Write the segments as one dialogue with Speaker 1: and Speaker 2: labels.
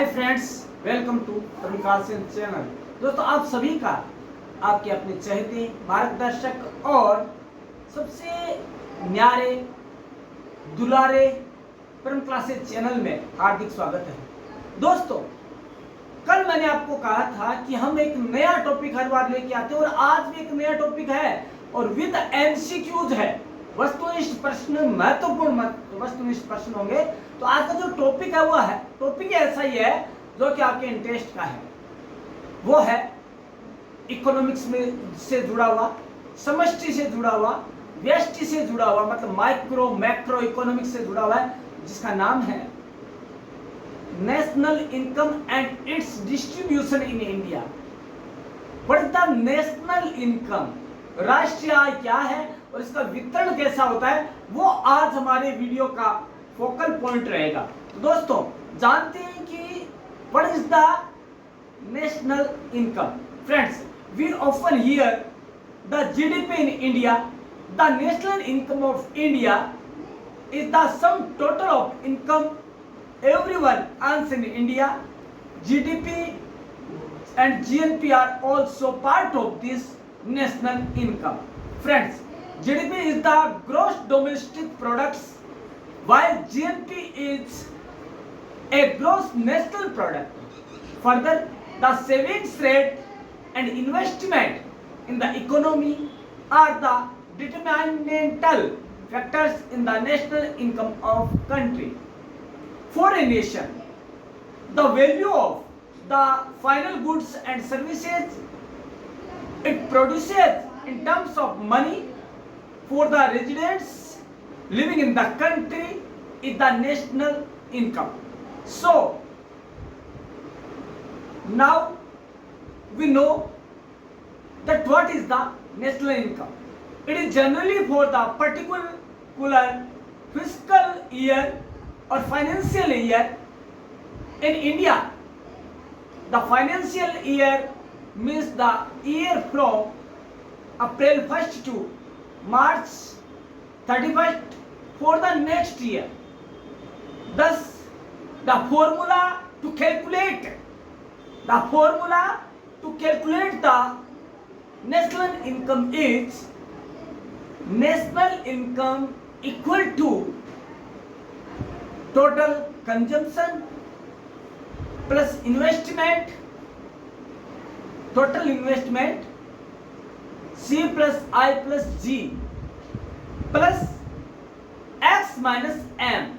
Speaker 1: Hi friends, welcome to प्रकाशन channel. दोस्तों, आप सभी का आपके अपने चहेते मार्गदर्शक और सबसे न्यारे दुलारे परम क्लासेस चैनल में हार्दिक स्वागत है। दोस्तों, कल मैंने आपको कहा था कि हम एक नया टॉपिक हर बार लेके आते हैं और आज भी एक नया टॉपिक है और विद एमसीक्यूज है। वस्तुनिष्ठ प्रश्न, महत्वपूर्ण वस्तुनिष्ठ प्रश्न होंगे। तो आज का जो टॉपिक है वो है टॉपिक ऐसा ही है जो कि आपके इंटरेस्ट का है। वो है इकोनॉमिक्स में से जुड़ा हुआ, समष्टि से जुड़ा हुआ, व्यष्टि से जुड़ा हुआ, मतलब माइक्रो मैक्रो इकोनॉमिक्स से जुड़ा हुआ है, जिसका नाम है national income and it's distribution in India. What is the national income? राष्ट्रीय आय क्या है और इसका वितरण कैसा होता है, वो आज हमारे वीडियो का फोकल पॉइंट रहेगा। तो दोस्तों, जानते हैं कि what is the national income? Friends, we often hear the GDP in India. The national income of India is the sum total of income everyone earns in India. GDP and GNP are also part of this national income. Friends, GDP is the gross domestic products, while GNP is a gross national product. Further, the savings rate and investment in the economy are the determinantal factors in the national income of country. For a nation, the value of the final goods and services it produces in terms of money for the residents living in the country is the national income. So now we know that what is the national income. It is generally for the particular fiscal year or financial year. In India, the financial year means the year from April 1st to March 31st for the next year. Thus, the formula to calculate the national income is national income equal to total consumption plus investment, total investment C plus I plus G plus X minus M.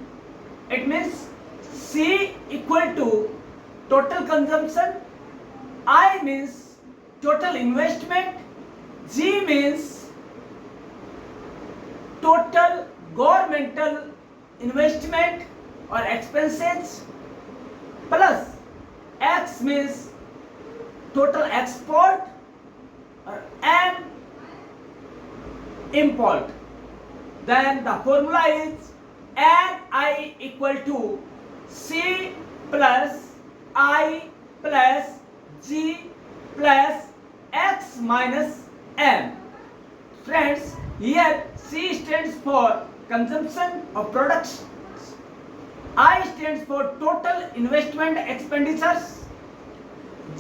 Speaker 1: It means C equal to total consumption, I means total investment, G means total governmental investment or expenses, plus X means total export or M import. Then the formula is NI equal to C plus I plus G plus X minus M. Friends, here C stands for consumption of products, I stands for total investment expenditures,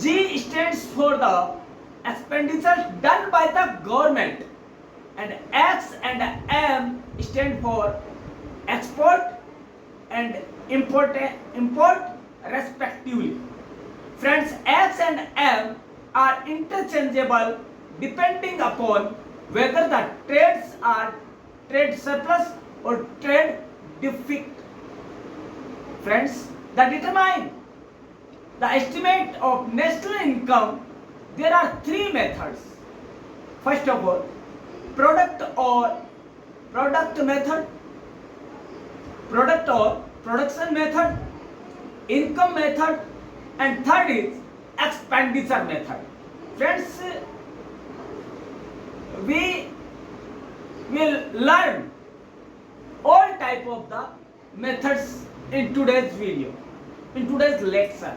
Speaker 1: G stands for the expenditures done by the government, and X and M stand for export and import respectively. Friends, X and M are interchangeable depending upon whether the trades are trade surplus or trade deficit. Friends, that determine the estimate of national income, there are three methods. First of all, product method, product or production method, income method, and third is expenditure method. Friends, we will learn all type of the methods in today's video, in today's lecture.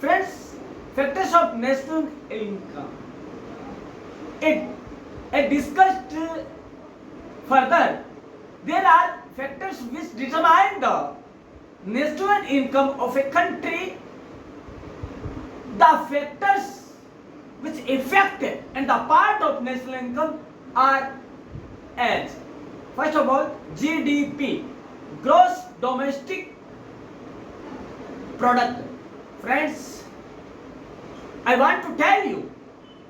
Speaker 1: Friends, factors of national income. It discussed further. There are factors which determine the national income of a country The factors which affect and the part of national income are as, first of all, GDP, gross domestic product. Friends, I want to tell you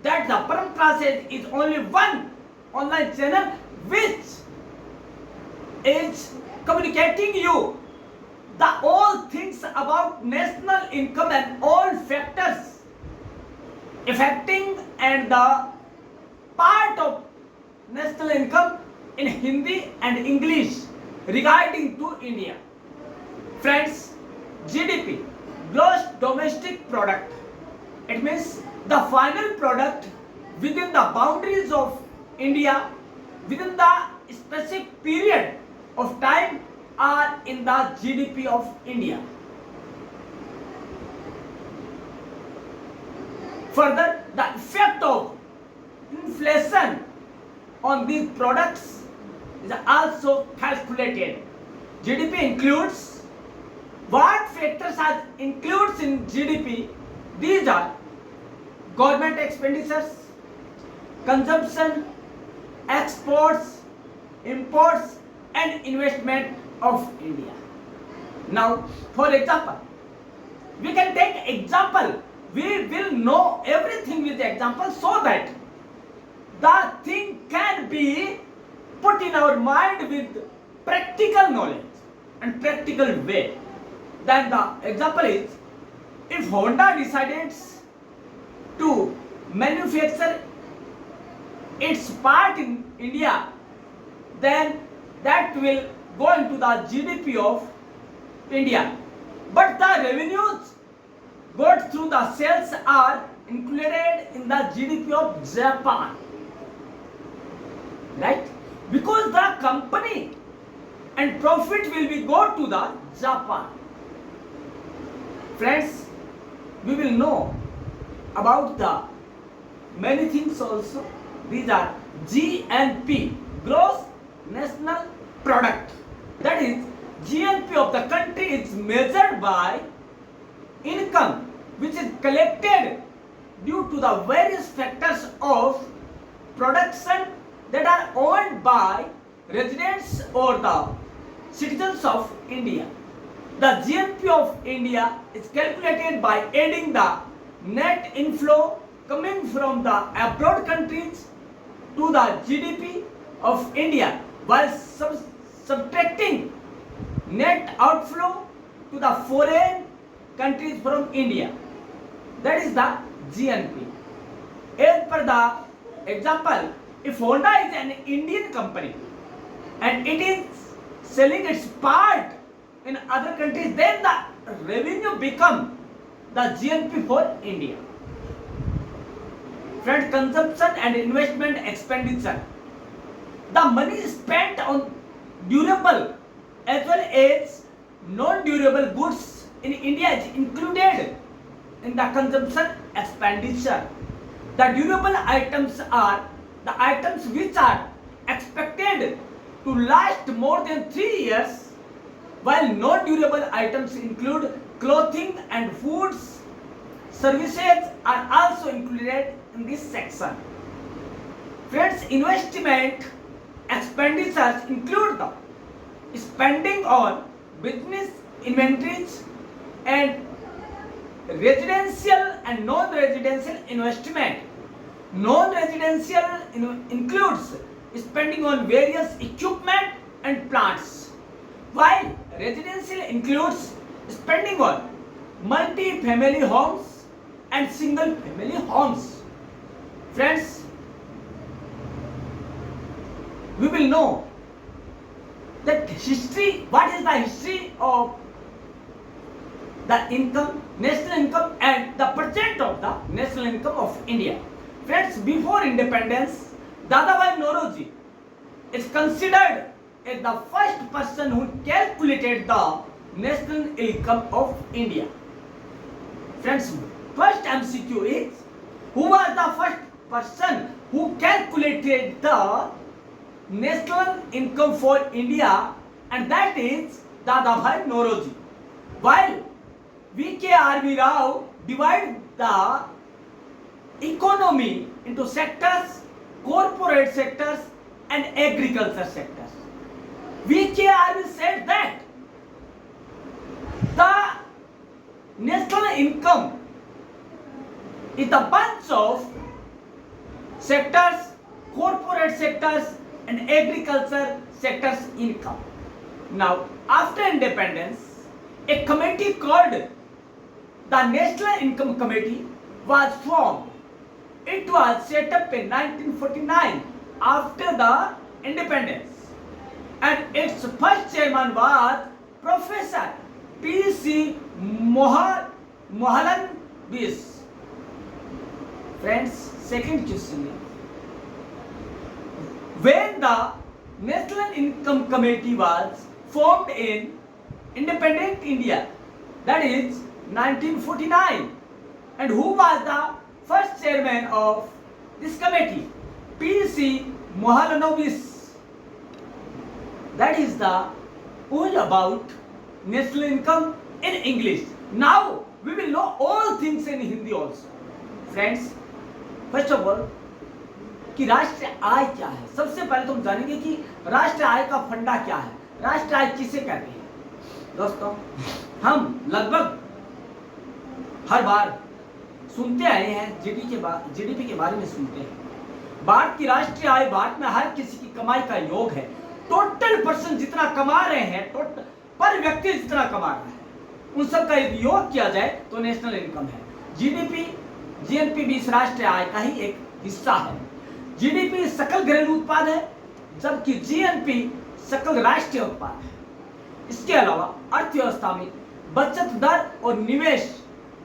Speaker 1: that the Param Classes is only one online channel which is communicating you the all things about national income and all factors affecting and the part of national income in Hindi and English regarding to India. Friends, GDP, gross domestic product, it means the final product within the boundaries of India within the specific period of time are in the GDP of India. Further, the effect of inflation on these products is also calculated. GDP includes what factors are includes in GDP. These are government expenditures, consumption, exports, imports and investment of India. Now, for example, we can take example. We will know everything with the example so that the thing can be put in our mind with practical knowledge and practical way. Then the example is, if Honda decides to manufacture its part in India, then that will go into the GDP of India. But the revenues got through the sales are included in the GDP of Japan. Right? Because the company and profit will be go to the Japan. Friends, we will know about the many things also. These are GNP, gross national product. That is, GNP of the country is measured by income which is collected due to the various factors of production that are owned by residents or the citizens of India. The GNP of India is calculated by adding the net inflow coming from the abroad countries to the GDP of India while subtracting net outflow to the foreign countries from India. That is the GNP. As per the example, if Honda is an Indian company and it is selling its part in other countries, then the revenue become the GNP for India. Friends, consumption and investment expenditure. The money spent on durable as well as non-durable goods in India is included in the consumption expenditure. The durable items are the items which are expected to last more than 3 years, while non-durable items include clothing and foods. Services are also included in this section. Friends, investment expenditures include the spending on business inventories and residential and non-residential investment. Non-residential includes spending on various equipment and plants, while residential includes spending on multi-family homes and single-family homes. Friends, we will know that history, what is the history of the income, national income and the percent of the national income of India. Friends, before independence, Dadabhai Naoroji is considered as the first person who calculated the national income of India. Friends, first MCQ is, who was the first person who calculated the national income for India, and that is Dadabhai Naoroji. While V.K.R.V. Rao divided the economy into sectors, corporate sectors and agriculture sectors. VKRB said that the national income is a bunch of sectors, corporate sectors and agriculture sectors income. Now, after independence, a committee called the National Income Committee was formed. It was set up in 1949 after the independence, and its first chairman was Professor P.C. Mohanlal. Friends, second question is, when the National Income Committee was formed in independent India, that is 1949, and who was the first chairman of this committee? P.C. Mohanlal. That is the all about national income in English. Now we will know all things in Hindi also. Friends, first of all, कि राष्ट्रीय आय क्या है। सबसे पहले तुम जानेंगे कि राष्ट्रीय आय का फंडा क्या है, राष्ट्रीय आय किसे कहते हैं। दोस्तों, हम लगभग हर बार सुनते आए हैं जीडीपी के बारे में सुनते हैं। भारत की राष्ट्रीय आय, भारत में हर किसी की कमाई का योग है। टोटल पर्सन जितना कमा रहे हैं, टोटल पर व्यक्ति जितना कमा रहा है, उन सब का यदि योग किया जाए तो नेशनल इनकम है। जीडीपी, जीएनपी भी इस राष्ट्रीय आय का ही एक हिस्सा है। जीडीपी सकल घरेलू उत्पाद है, जबकि जीएनपी सकल राष्ट्रीय उत्पाद है। इसके अलावा अर्थव्यवस्था में बचत दर और निवेश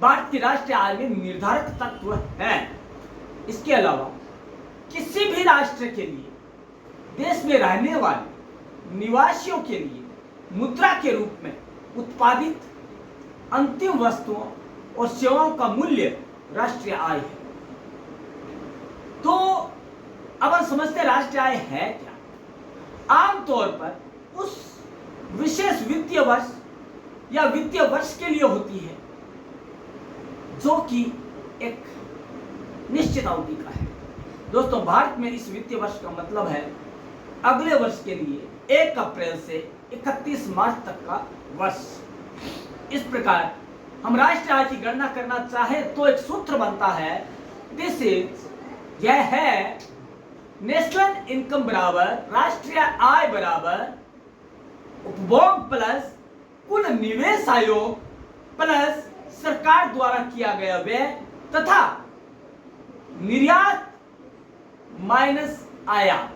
Speaker 1: भारत की राष्ट्रीय आय में निर्धारक तत्व है। इसके अलावा किसी भी राष्ट्र के लिए देश में रहने वाले निवासियों के लिए मुद्रा के रूप में उत्पादित अंतिम वस्तुओं और सेवाओं का मूल्य राष्ट्रीय आय है। तो अब हम समझते हैं राष्ट्रीय आय है क्या। आमतौर पर उस विशेष वित्तीय वर्ष या वित्तीय वर्ष के लिए होती है जो कि एक निश्चित अवधि का है। दोस्तों, भारत में इस वित्तीय वर्ष का मतलब है अगले वर्ष के लिए 1 अप्रैल से 31 मार्च तक का वर्ष। इस प्रकार हम राष्ट्रीय आय की गणना करना चाहें तो एक सूत्र बनता है, दिस इज, यह है नेशनल इनकम बराबर राष्ट्रीय आय बराबर उपभोग प्लस कुल निवेश आयोग प्लस सरकार द्वारा किया गया व्यय तथा निर्यात माइनस आयात।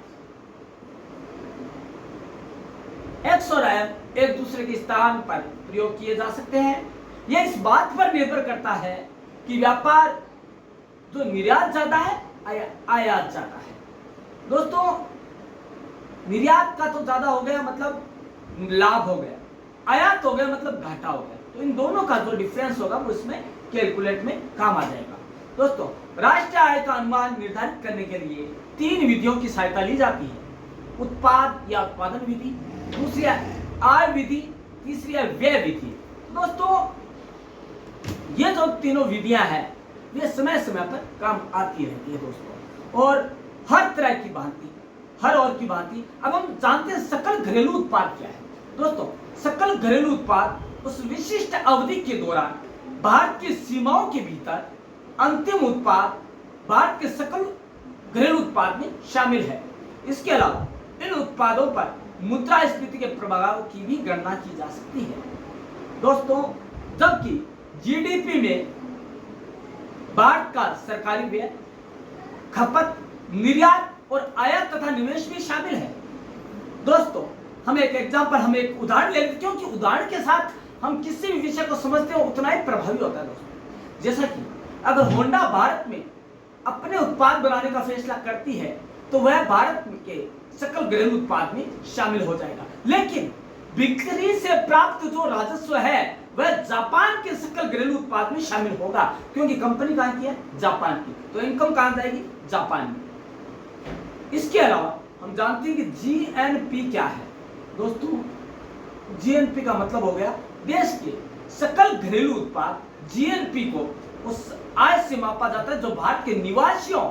Speaker 1: एक्स और एम एक दूसरे के स्थान पर प्रयोग किए जा सकते हैं। यह इस बात पर निर्भर करता है कि व्यापार जो निर्यात ज्यादा है आयात ज्यादा है। दोस्तों, निर्यात का तो ज्यादा हो गया मतलब लाभ हो गया, आयात हो गया मतलब घाटा हो गया। तो इन दोनों का जो डिफरेंस होगा वो इसमें कैलकुलेट में काम आ जाएगा। दोस्तों, राष्ट्रीय आय का अनुमान निर्धारित करने के लिए 3 विधियों की सहायता ली जाती है। उत्पाद या उत्पादन विधि, दूसरी आय विधि, तीसरी है व्यय विधि। दोस्तों, ये जो तीनों विधियां हैं ये समय समय पर काम आती रहती है दोस्तों, और हर तरह की भांति, हर और की भांति। अब हम जानते हैं सकल घरेलू उत्पाद क्या है। दोस्तों, सकल घरेलू उत्पाद उस विशिष्ट अवधि के दौरान भारत की सीमाओं के भीतर अंतिम उत्पाद भारत के सकल घरेलू उत्पाद में शामिल है। इसके अलावा इन उत्पादों पर मुद्रास्फीति के प्रभाव की भी गणना की जा सकती है। दोस्तों, जबकि जीडीपी में भारत का सरकारी व्यय, खपत, निर्यात और आयात तथा निवेश भी शामिल है। दोस्तों, हम एक एग्जांपल, हम एक उदाहरण ले लेते हैं, क्योंकि उदाहरण के साथ हम किसी भी विषय को समझते हैं उतना ही प्रभावी होता है दोस्तों। जैसा कि अगर होंडा भारत में अपने उत्पाद बनाने का फैसला करती है तो वह भारत के सकल घरेलू उत्पाद में शामिल हो जाएगा, लेकिन बिक्री से प्राप्त जो राजस्व है वह जापान के सकल घरेलू उत्पाद में शामिल होगा, क्योंकि कंपनी कहां की है? जापान की। तो इनकम कहां जाएगी? जापान में। इसके अलावा हम जानते हैं कि जीएनपी क्या है। दोस्तों, जीएनपी का मतलब हो गया देश के सकल घरेलू उत्पाद। जीएनपी को उस आय से मापा जाता है जो भारत के निवासियों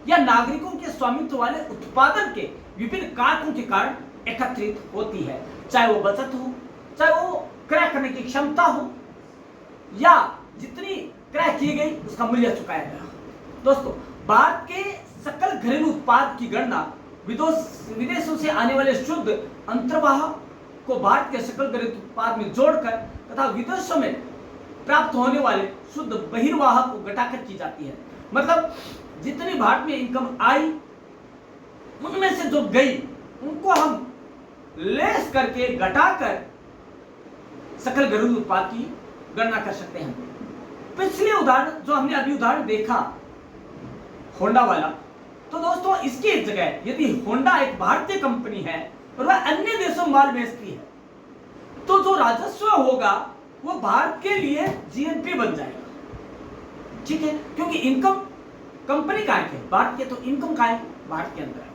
Speaker 1: या नागरिकों के स्वामित्व वाले उत्पादन के विभिन्न कारकों के कारण एकत्रित होती है, चाहे वो बचत हो, चाहे वो क्रय करने की क्षमता हो, या जितनी क्रय की गई उसका मूल्य चुकाया गया। दोस्तों, भारत के सकल घरेलू उत्पाद की गणना विदेशों से आने वाले शुद्ध अंतर्वाह को भारत के सकल घरेलू उत्पाद में जोड़कर तथा विदेशों में प्राप्त होने वाले शुद्ध बहिर्वाह को घटाकर की जाती है। मतलब जितनी भारत में इनकम आई उनमें से जो गई उनको हम लेस करके घटाकर सकल घरेलू उत्पाद की गणना कर सकते हैं। पिछले उदाहरण जो हमने अभी उदाहरण देखा होंडा वाला, तो दोस्तों इसकी जगह यदि होंडा एक भारतीय कंपनी है और वह अन्य देशों में माल बेचती है, तो जो राजस्व होगा वो भारत के लिए जीएनपी बन जाएगा। ठीक है, क्योंकि इनकम कंपनी का है भारत के, तो इनकम का है भारत के अंदर है।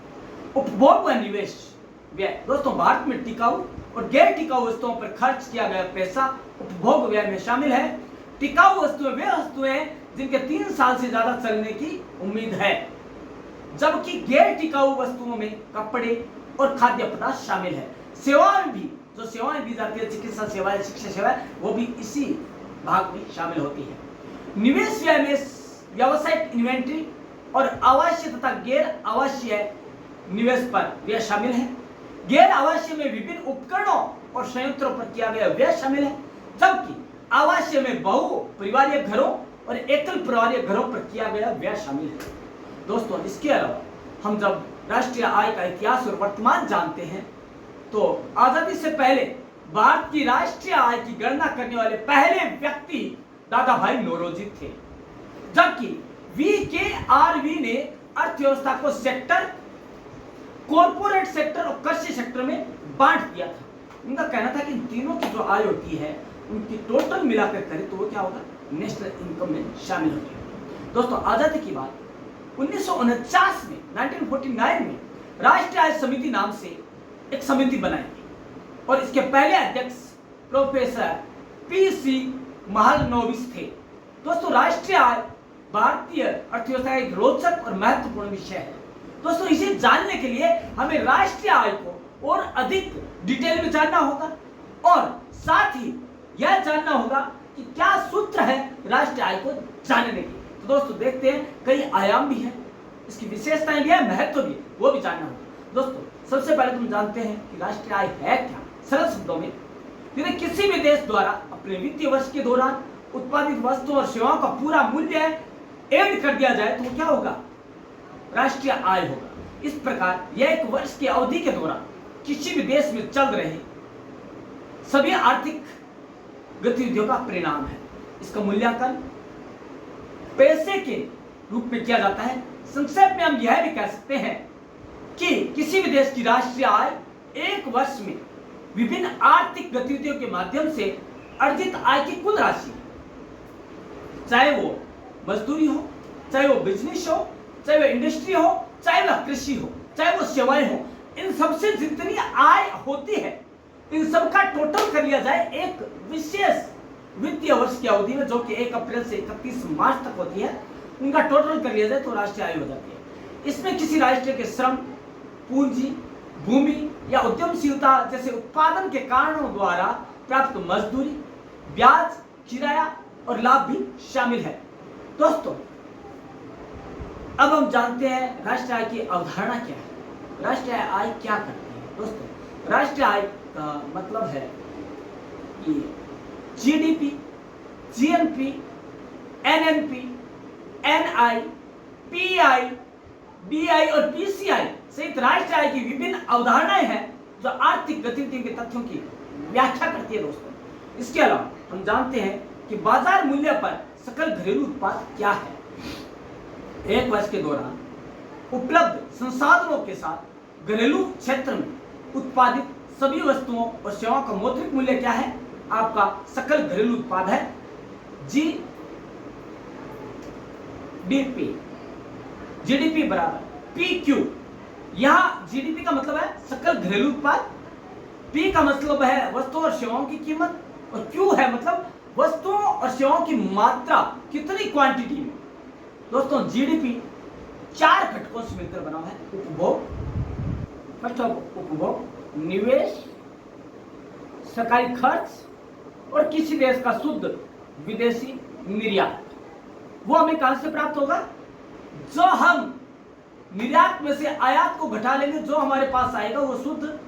Speaker 1: उपभोग व निवेश व्यय, दोस्तों भारत में टिकाऊ और गैर टिकाऊ वस्तुओं पर खर्च किया गया पैसा उपभोग व्यय में शामिल है। टिकाऊ वस्तुएं वे वस्तुएं जिनके 3 साल से ज्यादा चलने की उम्मीद है, जबकि गैर टिकाऊ वस्तुओं में कपड़े और खाद्य पदार्थ शामिल है। सेवाएं भी, जो सेवाएं दी जाती है, चिकित्सा सेवाएं, शिक्षा सेवाएं, वो भी इसी भाग में शामिल होती है। निवेश व्यय में व्यावसायिक इन्वेंट्री और आवासीय तथा गैर आवासीय निवेश पर व्यय शामिल है। गैर आवासीय में विभिन्न उपकरणों और संयंत्रों पर किया गया व्यय शामिल है, जबकि आवासीय में बहु परिवारीय घरों और एकल परिवारीय घरों पर किया गया व्यय शामिल है। दोस्तों, इसके अलावा हम जब राष्ट्रीय आय का इतिहास और वर्तमान जानते हैं, तो आजादी से पहले भारत की राष्ट्रीय आय की गणना करने वाले पहले व्यक्ति दादा भाई नौरोजी थे, जबकि VKRV ने अर्थव्यवस्था को सेक्टर, कॉर्पोरेट सेक्टर और कृषि सेक्टर में बांट दिया था। उनका कहना था कि इन तीनों की जो आय होती है उनकी टोटल मिलाकर करें तो वो क्या होगा, नेशनल इनकम में शामिल होती है। दोस्तों, आजादी की बात 1949 में 1949 में राष्ट्रीय आय समिति नाम से एक समिति बनाई गई और इसके पहले अध्यक्ष प्रोफेसर PC महालनोबिस थे। दोस्तों, राष्ट्रीय आय भारतीय अर्थव्यवस्था का एक रोचक और महत्वपूर्ण विषय है। दोस्तों, इसे जानने के लिए हमें राष्ट्रीय आय को और अधिक डिटेल में जानना होगा और साथ ही यह जानना होगा कि क्या सूत्र है राष्ट्रीय आय को जानने के। तो दोस्तों देखते हैं, कई आयाम भी हैं, इसकी विशेषताएं भी है, महत्व भी, वो भी जानना होगा। दोस्तों, सबसे पहले तुम जानते हैं कि राष्ट्रीय आय है क्या। सरल शब्दों में, यदि किसी भी देश द्वारा अपने वित्तीय वर्ष के दौरान उत्पादित वस्तुओं और सेवाओं का पूरा मूल्य ऐड कर दिया जाए तो क्या होगा, राष्ट्रीय आय होगा। इस प्रकार यह एक वर्ष की अवधि के दौरान किसी भी देश में चल रहे सभी आर्थिक गतिविधियों का परिणाम है। इसका मूल्यांकन पैसे के रूप में किया जाता है। संक्षेप में हम यह भी कह सकते हैं कि किसी भी देश की राष्ट्रीय आय एक वर्ष में विभिन्न आर्थिक गतिविधियों के माध्यम से अर्जित आय की कुल राशि, चाहे वो मजदूरी हो, चाहे वो बिजनेस हो, चाहे वो इंडस्ट्री हो, चाहे वह कृषि हो, चाहे वो सेवाएं हो, इन सबसे जितनी आय होती है इन सब का टोटल कर लिया जाए एक विशेष वित्तीय वर्ष की अवधि में, जो कि 1 अप्रैल से 31 मार्च तक होती है, उनका टोटल कर लिया जाए तो राष्ट्रीय आय हो जाती है। इसमें किसी राष्ट्र के श्रम, पूंजी, भूमि या उद्यमशीलता जैसे उत्पादन के कारणों द्वारा प्राप्त मजदूरी, ब्याज, किराया और लाभ भी शामिल है। दोस्तों, अब हम जानते हैं राष्ट्रीय आय की अवधारणा क्या है, राष्ट्रीय आय क्या करती है। दोस्तों, राष्ट्रीय आय का मतलब है कि GDP, GNP, NNP, NI, PI, DI और PCI सहित राष्ट्रीय आय की विभिन्न अवधारणाएं हैं जो आर्थिक गतिविधियों के तथ्यों की व्याख्या करती है। दोस्तों, इसके अलावा हम जानते हैं कि बाजार मूल्य पर सकल घरेलू उत्पाद क्या है। एक वर्ष के दौरान उपलब्ध संसाधनों के साथ घरेलू क्षेत्र में उत्पादित सभी वस्तुओं और सेवाओं का मौद्रिक मूल्य क्या है, आपका सकल घरेलू उत्पाद है GDP बराबर PQ। यहां GDP का मतलब है सकल घरेलू उत्पाद, P का मतलब है वस्तुओं और सेवाओं की कीमत और क्यू है मतलब वस्तुओं और सेवाओं की मात्रा, कितनी क्वांटिटी में। दोस्तों जीडीपी 4 घटकों से मिलकर बना है। उपभोग, फर्स्ट ऑफ उपभोग, निवेश, सरकारी खर्च और किसी देश का शुद्ध विदेशी निर्यात। वो हमें कहां से प्राप्त होगा? जो हम निर्यात में से आयात को घटा लेंगे, जो हमारे पास आएगा वो शुद्ध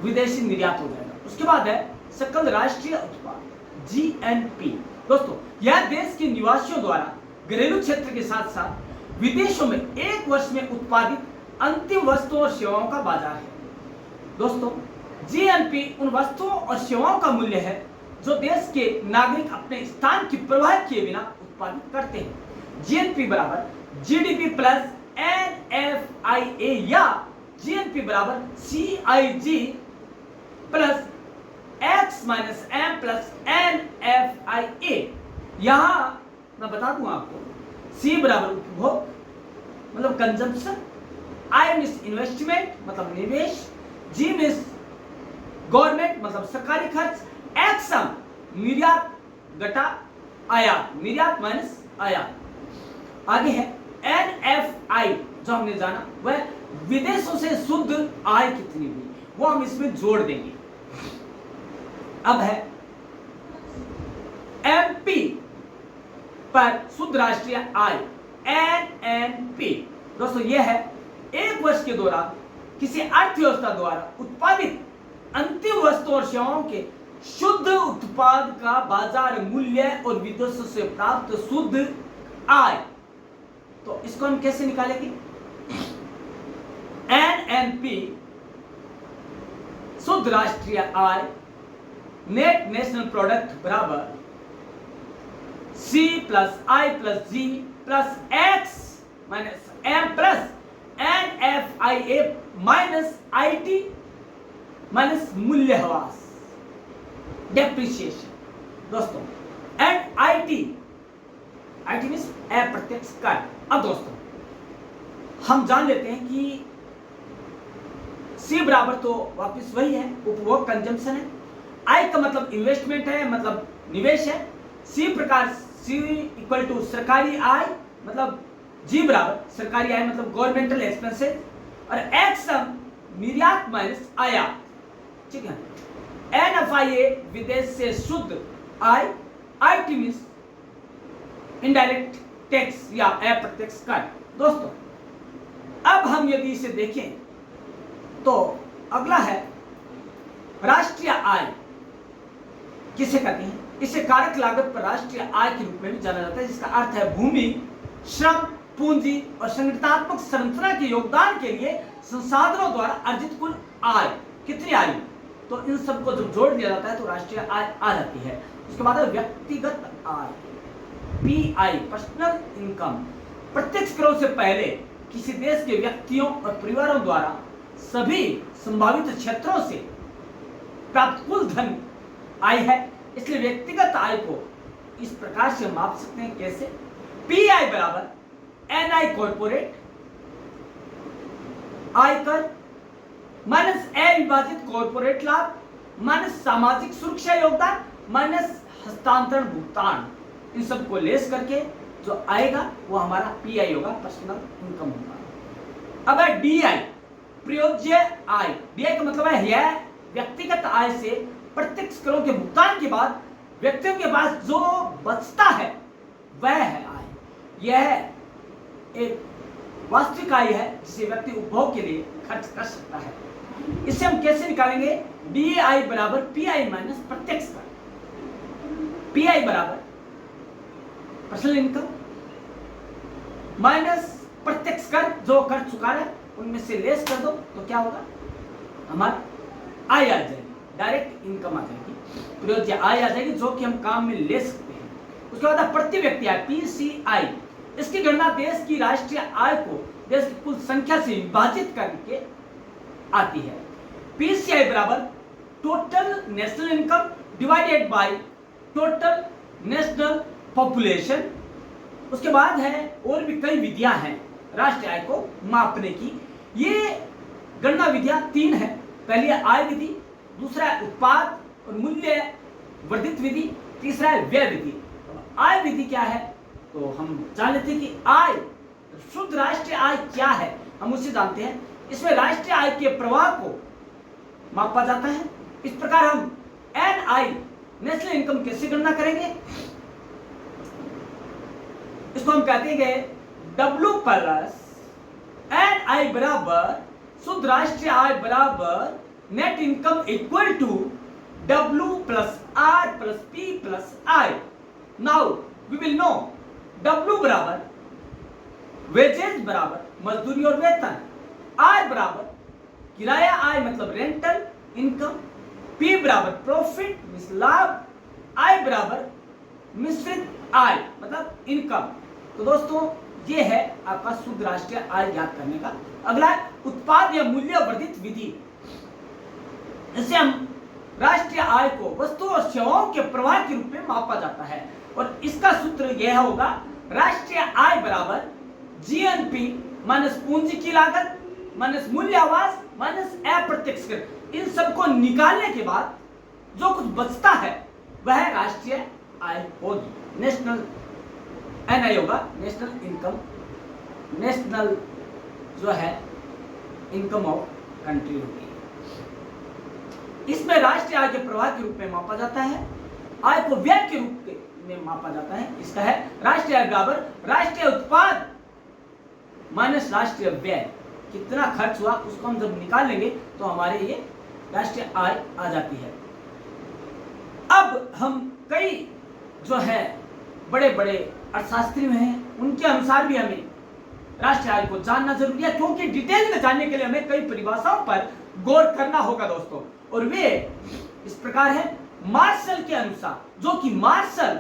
Speaker 1: विदेशी निर्यात हो जाएगा। उसके बाद है सकल राष्ट्रीय उत्पाद, जीएनपी। दोस्तों यह देश के निवासियों द्वारा घरेलू क्षेत्र के साथ साथ विदेशों में एक वर्ष में उत्पादित अंतिम वस्तुओं और सेवाओं का बाजार है। दोस्तों जीएनपी उन वस्तुओं और सेवाओं का मूल्य है जो देश के नागरिक अपने स्थान की परवाह किए बिना उत्पादित करते हैं। जीएनपी बराबर जीडीपी प्लस एनएफआईए या जीएनपी बराबर CIG plus X minus M plus NFIA. यहां मैं बता दूं आपको, सी बराबर उपभोग मतलब कंजम्पशन, आई मीन्स इन्वेस्टमेंट मतलब निवेश, जी मीन्स गवर्नमेंट मतलब सरकारी खर्च, एक्सम निर्यात घटा आयात, निर्यात माइनस आयात। आगे है एनएफआई, जो हमने जाना वह विदेशों से शुद्ध आय कितनी हुई, वो हम इसमें जोड़ देंगे। अब है एमपी पर शुद्ध राष्ट्रीय आय, एनएनपी। दोस्तों यह है एक वर्ष के दौरान किसी अर्थव्यवस्था द्वारा उत्पादित अंतिम वस्तु और सेवाओं के शुद्ध उत्पाद का बाजार मूल्य और विदेशों से प्राप्त शुद्ध आय। तो इसको हम कैसे निकालेंगे? एनएनपी शुद्ध राष्ट्रीय आय नेट नेशनल प्रोडक्ट बराबर C plus I plus G plus X minus M plus NFIA minus IT minus मूल्यह्रास, डेप्रिसिएशन। दोस्तों एंड आईटी मीन्स अप्रत्यक्ष कर। अब दोस्तों हम जान लेते हैं कि सी बराबर तो वापस वही है, उपभोग कंजम्पशन है। आई का मतलब इन्वेस्टमेंट है, मतलब निवेश है। सी प्रकार सी इक्वल टू सरकारी आय, मतलब जी बराबर सरकारी आय मतलब गवर्नमेंटल एक्सपेंसेस, और एक्स निर्यात माइनस आयात। ठीक है। एनएफआईए विदेश से शुद्ध आय, आईटी मीन्स इनडायरेक्ट टैक्स या अप्रत्यक्ष कर। दोस्तों अब हम यदि इसे देखें तो अगला है राष्ट्रीय आय। किसे कहते हैं? इसे कारक लागत पर राष्ट्रीय आय के रूप में भी जाना जाता है, जिसका अर्थ है भूमि, श्रम, पूंजी और संगठनात्मक संरचना के योगदान के लिए संसाधनों द्वारा अर्जित कुल आय। कितनी आय? तो इन सबको जब जोड़ दिया जाता है तो राष्ट्रीय आय आ जाती है। उसके बाद है व्यक्तिगत आय, पीआई, पर्सनल इनकम। प्रत्यक्ष करों से पहले किसी देश के व्यक्तियों और परिवारों द्वारा सभी संभावित क्षेत्रों से प्राप्त कुल धन आय है। इसलिए व्यक्तिगत आय को इस प्रकार से माप सकते हैं। कैसे? पीआई बराबर एनआई कॉर्पोरेट आयकर माइनस ए विभाजित कॉर्पोरेट लाभ माइनस सामाजिक सुरक्षा योगदान माइनस हस्तांतरण भुगतान। इन सब को लेस करके जो आएगा वो हमारा पीआई होगा, पर्सनल इनकम होगा। अब है डीआई, प्रयोज्य आय। डीआई का मतलब है यह व्यक्तिगत आय से प्रत्यक्ष करों के भुगतान के बाद व्यक्तियों के पास जो बचता है वह है आय। यह एक वास्तविक आय है जिसे व्यक्ति उपभोग के लिए खर्च कर सकता है। इसे हम कैसे निकालेंगे? डीआई बराबर पीआई माइनस प्रत्यक्ष कर। पीआई बराबर पर्सनल इनकम माइनस प्रत्यक्ष कर, जो कर चुका है उनमें से लेस कर दो तो क्या होगा? हमारा आय आ जाएगी, डायरेक्ट इनकम आ जाएगी, प्रयोज्य आय आ जाएगी, जो कि हम काम में ले सकते हैं। उसके बाद प्रति व्यक्ति आय, पीसीआई। इसकी गणना देश की राष्ट्रीय आय को देश की कुल संख्या से विभाजित करके आती है। पीसीआई बराबर total national income divided by total national population. उसके बाद है और भी कई विधियां हैं राष्ट्रीय आय को मापने की। ये गणना विधियां 3 है। पहली है आय विधि, दूसरा है उत्पाद और मूल्य वर्धित विधि, तीसरा है व्यय विधि। आय विधि क्या है तो हम जान लेते हैं कि आय, शुद्ध राष्ट्रीय आय क्या है, हम उसे जानते हैं। इसमें राष्ट्रीय आय के प्रवाह को मापा जाता है। इस प्रकार हम एनआई, नेशनल इनकम कैसे गणना करेंगे, इसको हम कहते हैं डब्ल्यू प्लस एनआई बराबर शुद्ध राष्ट्रीय आय बराबर net income equal to W plus R plus P plus I. Now we will know W बराबर वेजेज बराबर मजदूरी और वेतन, आर बराबर किराया आय मतलब रेंटल इनकम, पी बराबर प्रॉफिट मतलब लाभ, आई बराबर मिश्रित आय मतलब इनकम। तो दोस्तों ये है आपका शुद्ध राष्ट्रीय आय ज्ञात करने का। अगला है उत्पाद या मूल्य वर्धित विधि। इससे हम राष्ट्रीय आय को वस्तु और सेवाओं के प्रवाह के रूप में मापा जाता है और इसका सूत्र यह होगा राष्ट्रीय आय बराबर जीएनपी माइनस पूंजी की लागत माइनस मूल्यह्रास माइनस अप्रत्यक्ष कर। इन सबको निकालने के बाद जो कुछ बचता है वह राष्ट्रीय आय होगी। नेशनल एनआई होगा, नेशनल इनकम, नेशनल जो है इनकम ऑफ कंट्री होगी। इसमें राष्ट्रीय आय के प्रवाह के रूप में मापा जाता है, आय को व्यय के रूप में मापा जाता है। इसका है राष्ट्रीय आय बराबर राष्ट्रीय उत्पाद माइनस राष्ट्रीय व्यय। कितना खर्च हुआ उसको हम जब निकाल लेंगे तो हमारे ये राष्ट्रीय आय आ जाती है। अब हम कई जो है बड़े बड़े अर्थशास्त्री हैं, उनके अनुसार भी हमें राष्ट्रीय आय को जानना जरूरी है, क्योंकि डिटेल में जानने के लिए हमें कई परिभाषाओं पर गौर करना होगा दोस्तों। और वे इस प्रकार है मार्शल के अनुसार, जो कि मार्शल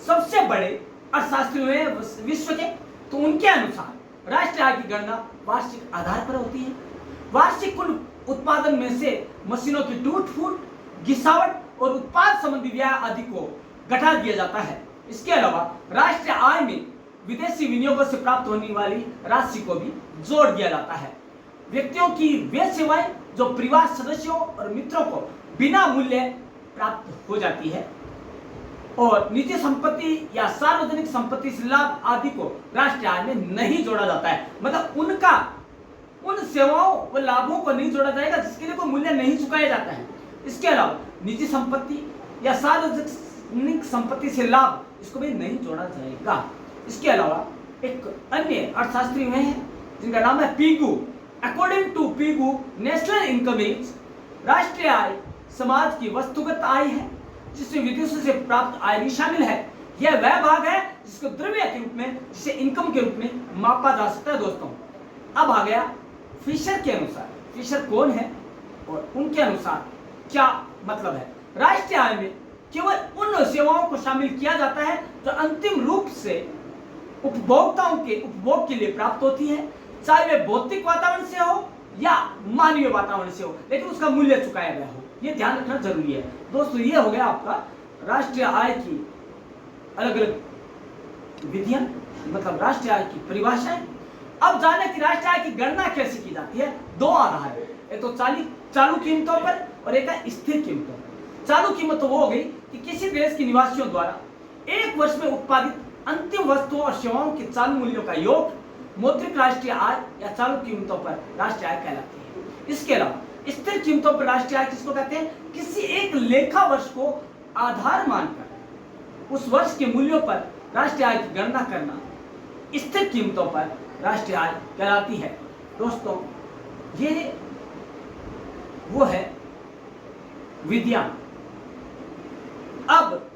Speaker 1: सबसे बड़े अर्थशास्त्री हुए विश्व के, तो उनके अनुसार राष्ट्रीय आय की गणना वार्षिक आधार पर होती है। वार्षिक कुल उत्पादन में से मशीनों की टूट फूट, गिरावट और उत्पाद संबंधी व्यय आदि को घटा दिया जाता है। इसके अलावा राष्ट्रीय आय में विदेशी विनियोगों से प्राप्त होने वाली राशि को भी जोड़ दिया जाता है। व्यक्तियों की वे सेवाएं जो परिवार सदस्यों और मित्रों को बिना मूल्य प्राप्त हो जाती है, और निजी संपत्ति या सार्वजनिक संपत्ति से लाभ आदि को राष्ट्रीय आय में नहीं जोड़ा जाता है। मतलब उन सेवाओं व लाभों को नहीं जोड़ा जाएगा जिसके लिए कोई मूल्य नहीं चुकाया जाता है। इसके अलावा निजी संपत्ति या सार्वजनिक संपत्ति से लाभ, इसको भी नहीं जोड़ा जाएगा। इसके अलावा एक अन्य अर्थशास्त्री हुए हैं जिनका नाम है Pigou. According to Pigou, national income is, राष्ट्रीय आय समाज की वस्तुगत आय है जिसमें विदेशों से प्राप्त आय भी शामिल है। यह वह भाग है जिसको द्रव्य के रूप में, जिसे इनकम के रूप में मापा जा सकता है दोस्तों। अब आ गया फिशर के अनुसार। फिशर कौन है और उनके अनुसार क्या मतलब है। राष्ट्रीय आय में केवल उन सेवाओं को शामिल किया जाता है जो अंतिम रूप से उपभोक्ताओं के उपभोग के लिए प्राप्त होती है, चाहे वे भौतिक वातावरण से हो या मानवीय वातावरण से हो, लेकिन उसका मूल्य चुकाया गया हो। यह ध्यान रखना जरूरी है दोस्तों। ये हो गया आपका राष्ट्रीय आय की अलग अलग विधियां, मतलब राष्ट्रीय आय की परिभाषाएं। अब जाने की राष्ट्रीय आय की गणना कैसे की जाती है। दो आधार है, एक तो चालू कीमतों पर और एक है स्थिर कीमतों पर। चालू कीमत तो वो हो गई कि किसी देश के निवासियों द्वारा एक वर्ष में उत्पादित अंतिम वस्तुओं और सेवाओं के चालू मूल्यों का योग मौद्रिक राष्ट्रीय आय या चालू कीमतों पर राष्ट्रीय आय कहलाती है। इसके अलावा स्थिर कीमतों पर राष्ट्रीय आय किसको कहते हैं, किसी एक लेखा वर्ष को आधार मानकर उस वर्ष के मूल्यों पर राष्ट्रीय आय की गणना करना स्थिर कीमतों पर राष्ट्रीय आय कहलाती है। दोस्तों ये वो है विधियां। अब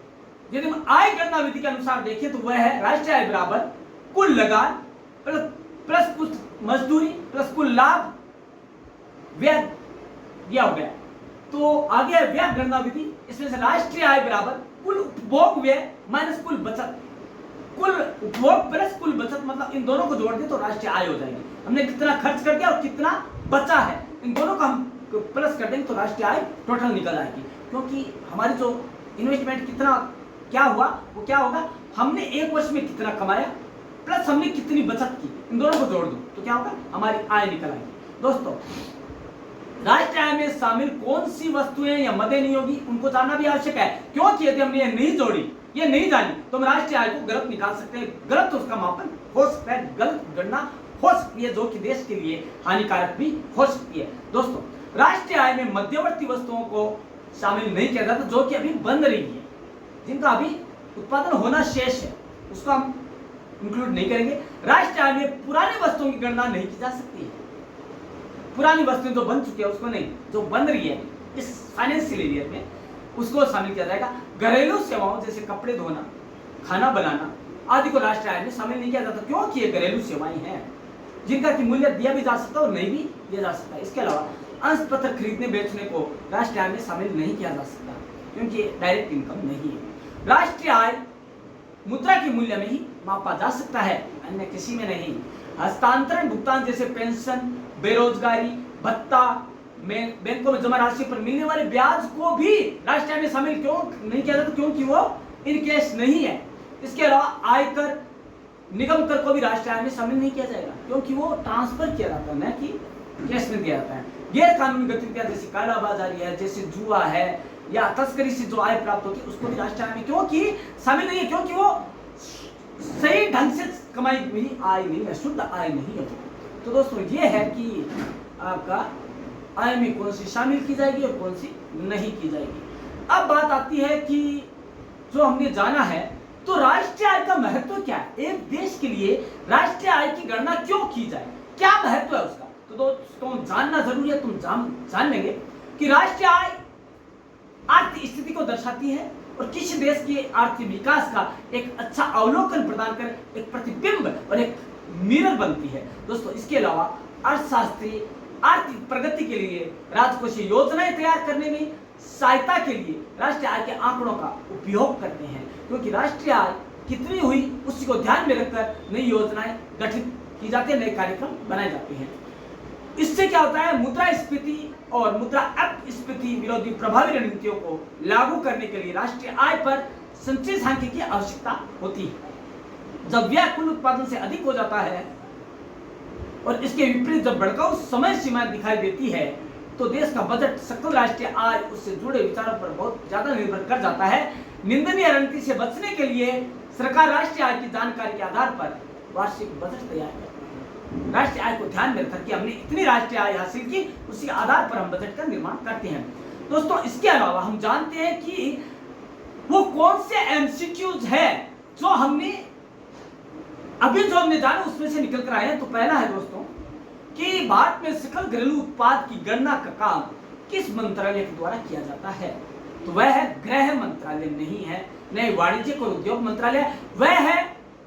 Speaker 1: यदि हम आय गणना विधि के अनुसार देखें तो वह है राष्ट्रीय आय बराबर कुल लगान प्लस कुछ मजदूरी प्लस कुल लाभ व्यय दिया हो गया। तो आगे है व्यय गणना विधि। इसमें से राष्ट्रीय आय बराबर कुल उपभोग व्यय माइनस कुल बचत। कुल उपभोग प्लस कुल बचत, मतलब इन दोनों को जोड़ दे तो राष्ट्रीय आय हो जाएगी। हमने कितना खर्च कर दिया और कितना बचा है, इन दोनों का हम प्लस कर देंगे तो राष्ट्रीय आय टोटल निकल आएगी। क्योंकि हमारी जो इन्वेस्टमेंट कितना क्या हुआ वो क्या होगा, हमने एक वर्ष में कितना कमाया प्लस हमने कितनी बचत की, इन दोनों को जोड़ दो तो क्या होगा, हमारी आय निकल आएगी। दोस्तों राष्ट्रीय आय में शामिल कौन सी वस्तुएं या मदें नहीं होगी उनको जानना भी आवश्यक है, क्योंकि यदि हमने ये नहीं जोड़ी, ये नहीं जानी, तो हम राष्ट्रीय आय को गलत निकाल सकते हैं, गलत उसका मापन हो सकता है, गलत गणना हो सकती है, जो कि देश के लिए हानिकारक भी हो सकती है। दोस्तों, राष्ट्रीय आय में मध्यवर्ती वस्तुओं को शामिल नहीं किया जाता, जो कि अभी बन रही है, जिनका अभी उत्पादन होना शेष है, उसको हम इंक्लूड नहीं करेंगे। राष्ट्रीय आय में पुरानी वस्तुओं की गणना नहीं की जा सकती है, पुरानी वस्तुएं जो बन चुकी है उसको नहीं, जो बन रही है इस फाइनेंशियल ईयर में उसको शामिल किया जाएगा। घरेलू सेवाओं जैसे कपड़े धोना, खाना बनाना आदि को राष्ट्रीय आय में शामिल नहीं किया जाता, क्योंकि ये घरेलू सेवाएं हैं जिनका कि मूल्य दिया भी जा सकता है और नहीं भी दिया जा सकता है। इसके अलावा अंश पत्र खरीदने बेचने को राष्ट्रीय आय में शामिल नहीं किया जा सकता, क्योंकि डायरेक्ट इनकम नहीं है। राष्ट्रीय आय मुद्रा के मूल्य में ही मापा जा सकता है, अन्य किसी में नहीं। हस्तांतरण भुगतान जैसे पेंशन, बेरोजगारी भत्ता में बैंकों में जमा राशि पर मिलने वाले ब्याज को भी राष्ट्रीय आय में शामिल क्यों नहीं किया जाता, क्योंकि वो इन कैश नहीं है। इसके अलावा आयकर, निगम कर को भी राष्ट्रीय आय में शामिल नहीं किया जाएगा, क्योंकि वो ट्रांसफर किया जाता है, न कि कैश में दिया जाता है। गैर कानूनी गतिविधियां जैसे कालाबाजारी है, जैसे जुआ है या तस्करी से जो आय प्राप्त होती है उसको भी राष्ट्रीय आय में क्योंकि शामिल नहीं है, क्योंकि वो सही ढंग से कमाई हुई आय नहीं है, शुद्ध आय नहीं है। तो दोस्तों, ये है कि आपका आय में कौन सी शामिल की जाएगी और कौन सी नहीं की जाएगी। अब बात आती है कि जो हमने जाना है, तो राष्ट्रीय आय का महत्व क्या है, एक देश के लिए राष्ट्रीय आय की गणना क्यों की जाए, क्या महत्व है उसका। तो दोस्तों, जानना जरूरी है, तुम जान लेंगे कि राष्ट्रीय आय आर्थिक स्थिति को दर्शाती है और किसी देश के आर्थिक विकास का एक अच्छा अवलोकन प्रदान कर एक प्रतिबिंब और एक मिरर बनती है। दोस्तों, इसके अलावा अर्थशास्त्री आर्थिक प्रगति के लिए राजकोषीय योजनाएं तैयार करने में सहायता के लिए राष्ट्रीय आय के आंकड़ों का उपयोग करते हैं, क्योंकि राष्ट्रीय आय कितनी हुई उसी को ध्यान में रखकर नई योजनाएं गठित की जाती है, नए कार्यक्रम बनाए जाते हैं। इससे क्या होता है, मुद्रास्फीति और मुद्रा अपस्फीति विरोधी प्रभावी रणनीतियों को लागू करने के लिए राष्ट्रीय आय पर संचय सांख्यिकी की आवश्यकता होती है। जब व्यय कुल उत्पादन से अधिक हो जाता है और इसके विपरीत जब भड़काऊ समय सीमा दिखाई देती है, तो देश का बजट सकल राष्ट्रीय आय उससे जुड़े विचारों पर बहुत ज्यादा निर्भर कर जाता है। निंदनीय रणनीति से बचने के लिए सरकार राष्ट्रीय आय की जानकारी के आधार पर वार्षिक बजट तैयार करती है। राष्ट्रीय आय को ध्यान में रखकर कि हमने इतनी राष्ट्रीय आय हासिल की, उसी आधार पर हम बजट का निर्माण करते हैं। दोस्तों, इसके अलावा हम जानते हैं कि वो कौन से एमसीक्यूज है जो हमने जाना उसमें से निकल कर आए हैं। तो पहला है दोस्तों कि भारत में सकल घरेलू उत्पाद की गणना का काम किस मंत्रालय के द्वारा किया जाता है, तो वह है गृह मंत्रालय नहीं है, नहीं वाणिज्यिक और उद्योग मंत्रालय, वह है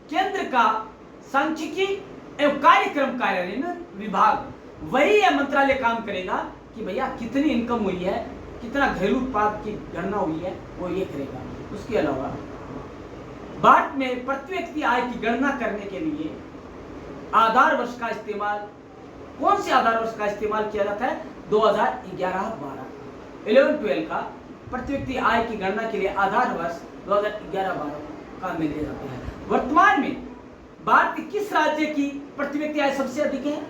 Speaker 1: केंद्र का सांख्यिकी एवं कार्यक्रम कार्यान्वयन विभाग। वही यह मंत्रालय काम करेगा कि भैया कितनी इनकम हुई है, कितना घरेलू उत्पाद की गणना हुई है, वो ये करेगा। उसके अलावा भारत में प्रति व्यक्ति आय की गणना करने के लिए आधार वर्ष का इस्तेमाल, कौन से आधार वर्ष का इस्तेमाल किया जाता है, 2011-12 11-12 का प्रति व्यक्ति आय की गणना के लिए आधार वर्ष 2011-12 का लिया जाता है। वर्तमान में भारत के किस राज्य की प्रति व्यक्ति आय सबसे अधिक है?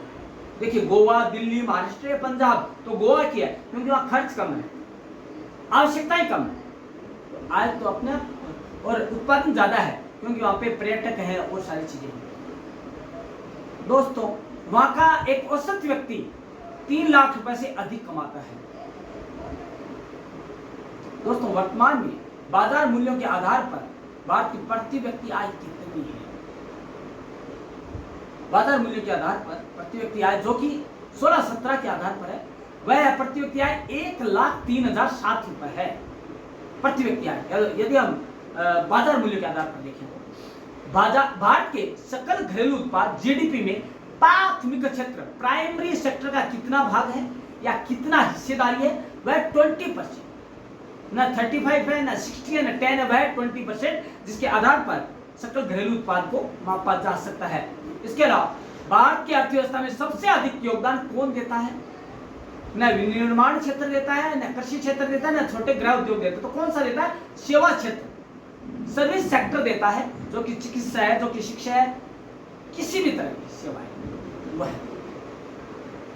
Speaker 1: देखिए, गोवा, दिल्ली, महाराष्ट्र या पंजाब। तो गोवा की है, क्योंकि वहां खर्च कम है, आवश्यकताएं कम है, तो आय तो अपने और उत्पादन ज्यादा है, क्योंकि वहां पे पर्यटक है और सारी चीजें हैं। दोस्तों, वहां का एक औसत व्यक्ति 3 लाख रुपए से अधिक कमाता है। दोस्तों, वर्तमान में बाजार मूल्यों के आधार पर भारत की प्रति व्यक्ति आय कितनी है? बाजार मूल्य के आधार पर प्रति व्यक्ति आय जो कि 16-17 के आधार पर है, वह प्रति व्यक्ति आय 1,03,007 रुपए है प्रति व्यक्ति आय। यदि हम बाजार मूल्य के आधार पर देखें तो भारत के सकल घरेलू उत्पाद जीडीपी में प्राथमिक क्षेत्र, प्राइमरी सेक्टर का कितना भाग है या कितना हिस्सेदारी है, वह 20%, ना 35 है, ना 60 है, ना 10 है, वह 20%, जिसके आधार पर सकल घरेलू उत्पाद को मापा जा सकता है। इसके अलावा भारत की अर्थव्यवस्था में सबसे अधिक योगदान कौन देता है? न विनिर्माण क्षेत्र देता है, न कृषि क्षेत्र देता है, न छोटे गृह उद्योग देता है। तो कौन सा देता है? सेवा क्षेत्र, सर्विस सेक्टर देता है, जो कि चिकित्सा है, जो कि शिक्षा है, किसी भी तरह की सेवा है वह।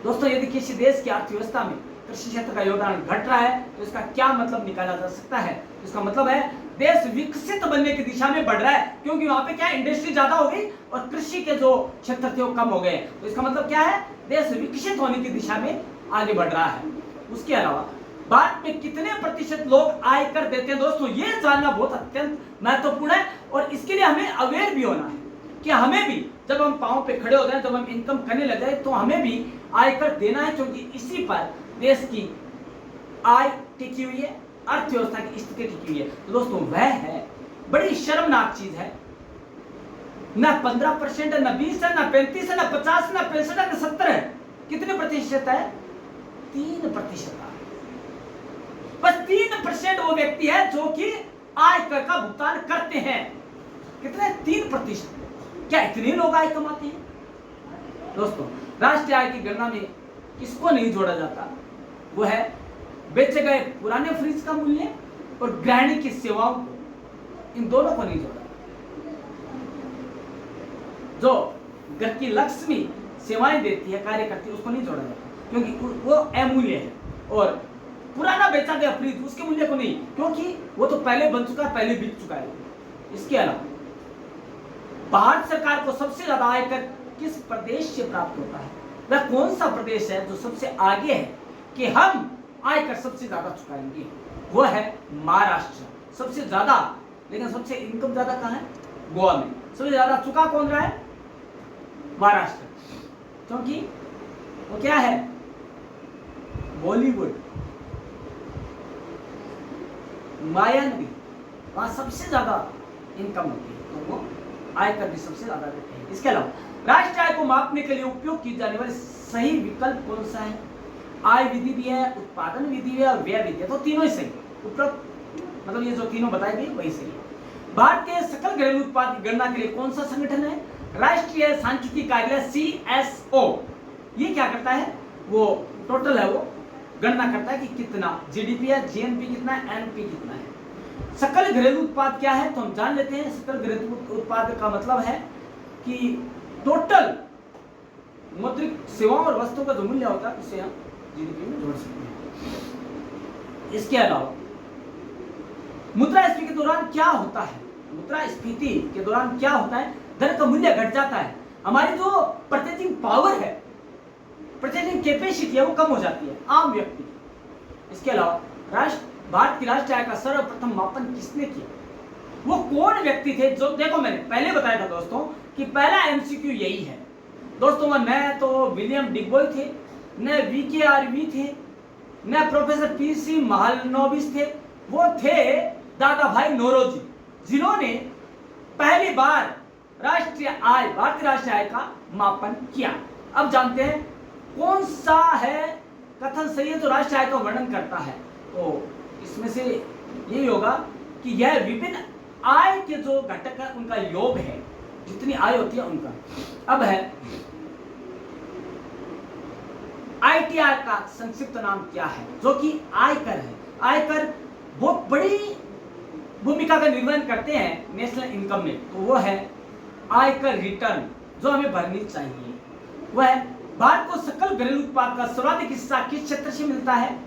Speaker 1: दोस्तों, यदि किसी देश की अर्थव्यवस्था में कृषि क्षेत्र का योगदान घट रहा है, तो इसका क्या मतलब निकाला जा सकता है? इसका मतलब है देश विकसित बनने की दिशा में बढ़ रहा है, क्योंकि वहां पे क्या इंडस्ट्री ज्यादा हो गई और कृषि के जो क्षेत्र थे वो कम हो गए। तो इसका मतलब क्या है? देश विकसित होने की दिशा में आगे बढ़ रहा है। उसके अलावा भारत में कितने प्रतिशत लोग आयकर देते हैं? दोस्तों ये जानना बहुत अत्यंत महत्वपूर्ण है, और इसके लिए हमें अवेयर भी होना है कि हमें भी जब हम पांव पे खड़े हो जाए, जब हम इनकम करने लग जाए, तो हमें भी आयकर देना है, क्योंकि इसी पर देश की आय टिकी हुई है, अर्थव्यवस्था की स्थिति टिकी हुई है। तो दोस्तों वह है, बड़ी शर्मनाक चीज है, ना 15% है, ना 20 है, ना 35 है, ना 50 है, ना 65 है, ना 70 है। कितने प्रतिशत है? 3%। बस 3% वो व्यक्ति है जो कि आयकर का भुगतान करते हैं। कितने? 3%। क्या इतने लोग आय कमाते हैं? दोस्तों राष्ट्रीय आय की गणना में किसको नहीं जोड़ा जाता? वो है बेचे गए पुराने फ्रिज का मूल्य और गृहिणी की सेवाओं को, इन दोनों को नहीं जोड़ा। जो घर की लक्ष्मी सेवाएं देती है, कार्य करती है, उसको नहीं जोड़ा जाता, क्योंकि वो अमूल्य है। और पुराना बेचा गया फ्रिज, उसके मूल्य को नहीं, क्योंकि वो तो पहले बन चुका है, पहले बिक चुका है। इसके अलावा भारत सरकार को सबसे ज्यादा आयकर किस प्रदेश से प्राप्त होता है? वह कौन सा प्रदेश है जो सबसे आगे है कि हम आयकर सबसे ज्यादा चुकाएंगे? वो है महाराष्ट्र। सबसे ज्यादा, लेकिन सबसे इनकम ज्यादा कहां है? गोवा में। सबसे ज्यादा चुका कौन रहा है? महाराष्ट्र। क्योंकि वो क्या है? बॉलीवुड, माया नदी, वहां सबसे ज्यादा इनकम होती है, तो वो आयकर भी सबसे ज्यादा देते हैं। इसके अलावा राष्ट्रीय आय को मापने के लिए उपयोग की जाने वाली सही विकल्प कौन सा है? आय विधि भी है, उत्पादन विधि है और व्यय विधि है। तो तीनों ही सही। उपरोक्त मतलब ये जो तीनों बताई गई वही सही है। भारत के सकल घरेलू उत्पाद की गणना के लिए कौन सा संगठन है? राष्ट्रीय सांख्यिकी कार्यालय CSO। ये क्या करता है? वो टोटल है, वो गणना करता है कि कितना जीडीपी है, जीएनपी कितना है, एनपी कितना है। सकल घरेलू उत्पाद क्या है? तो हम जान लेते हैं। सकल घरेलू उत्पाद का मतलब है कि टोटल मौद्रिक सेवाओं और वस्तुओं का जो मूल्य होता है उसे हम जीडीपी में जोड़ सकते हैं। इसके अलावा मुद्रास्फीति के दौरान क्या होता है? मुद्रास्फीति के दौरान क्या होता है? धन का मूल्य घट जाता है, हमारी जो परचेजिंग पावर है, परचेजिंग कैपेसिटी है, वो कम हो जाती है आम व्यक्ति की। इसके अलावा भारत की राष्ट्रीय आय का सर्वप्रथम मापन किसने किया? वो कौन व्यक्ति थे? जो देखो मैंने पहले बताया था दोस्तों कि पहला एमसीक्यू यही है। दोस्तों वो न तो विलियम डिगबॉय थे, न VKRV थे, न प्रोफेसर PC महालनोबिस थे। वो थे दादा भाई नौरोजी, जिन्होंने पहली बार राष्ट्रीय आय, भारतीय राष्ट्रीय आय का मापन किया। अब जानते हैं कौन सा है कथन सही है जो राष्ट्रीय आय का वर्णन करता है। तो इसमें से यही होगा कि यह विभिन्न आय के जो घटक है उनका योग है, जितनी आय होती है उनका। अब है ITR का संक्षिप्त नाम क्या है? जो कि आयकर है। आयकर बहुत बड़ी भूमिका का निर्वहन करते हैं नेशनल इनकम में, तो वो है आयकर रिटर्न जो हमें भरनी चाहिए। वह है भारत को सकल घरेलू उत्पाद का सर्वाधिक हिस्सा किस क्षेत्र से मिलता है?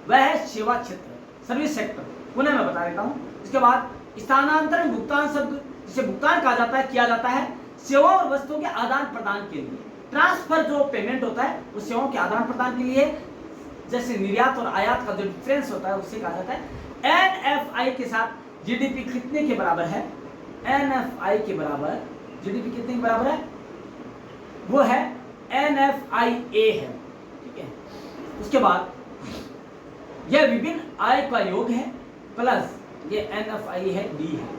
Speaker 1: वह है सेवा क्षेत्र, सर्विस सेक्टर। पुनः मैं बता देता हूं। इसके बाद स्थानांतरण भुगतान शब्द, जिसे भुगतान कहा जाता है, किया जाता है सेवाओं और वस्तुओं के आदान प्रदान के लिए। ट्रांसफर जो पेमेंट होता है वो सेवाओं के आदान प्रदान के लिए, जैसे निर्यात और आयात का जो डिफरेंस होता है उससे कहा जाता है। NFI के साथ जीडीपी कितने के बराबर है? NFI के बराबर जीडीपी कितने के बराबर है? वो है NFIA है, ठीक है। उसके बाद यह विभिन्न आय का योग है प्लस ये NFI है, D है।